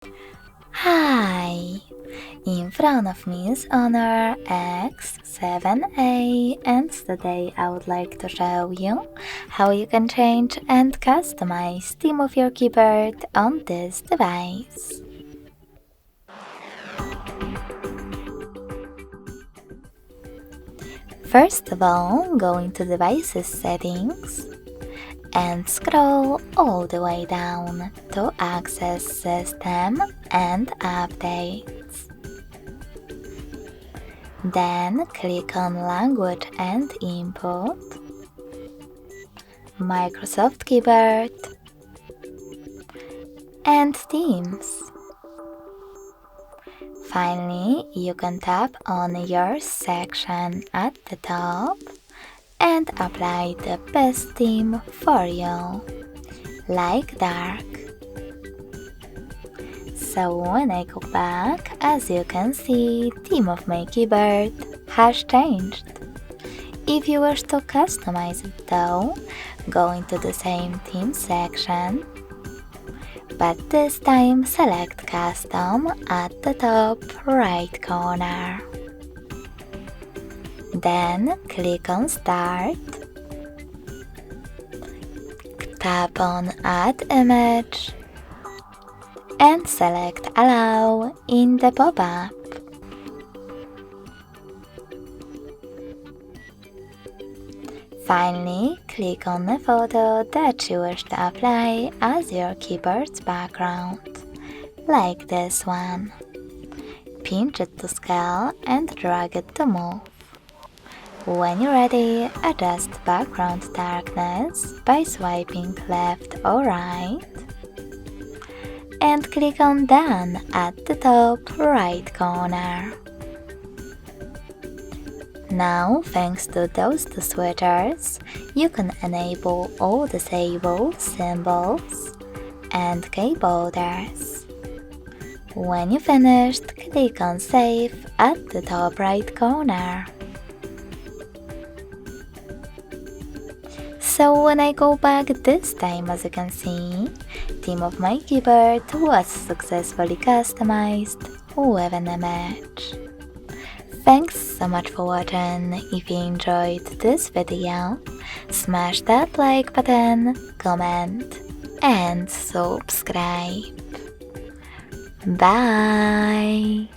Hi! In front of me is HONOR X7A, and today I would like to show you how you can change and customize the theme of your keyboard on this device. First of all, go into Devices Settings and scroll all the way down to access System and Updates. Then click on Language and Input, Microsoft Keyboard, and Themes. Finally, you can tap on your section at the top and apply the best theme for you, like dark. So when I go back, as you can see, theme of my keyboard has changed. If you wish to customize it though, go into the same theme section, but this time select Custom at the top right corner. Then click on Start, tap on Add Image, and select Allow in the pop-up. Finally, click on the photo that you wish to apply as your keyboard's background, like this one. Pinch it to scale and drag it to move. When you're ready, adjust background darkness by swiping left or right, and click on Done at the top right corner. Now, thanks to those two switchers, you can enable all disable symbols and keyboarders. When you finished, click on Save at the top right corner. So when I go back this time, as you can see, theme of my keyboard was successfully customized with an image. Thanks so much for watching. If you enjoyed this video, smash that like button, comment, and subscribe. Bye!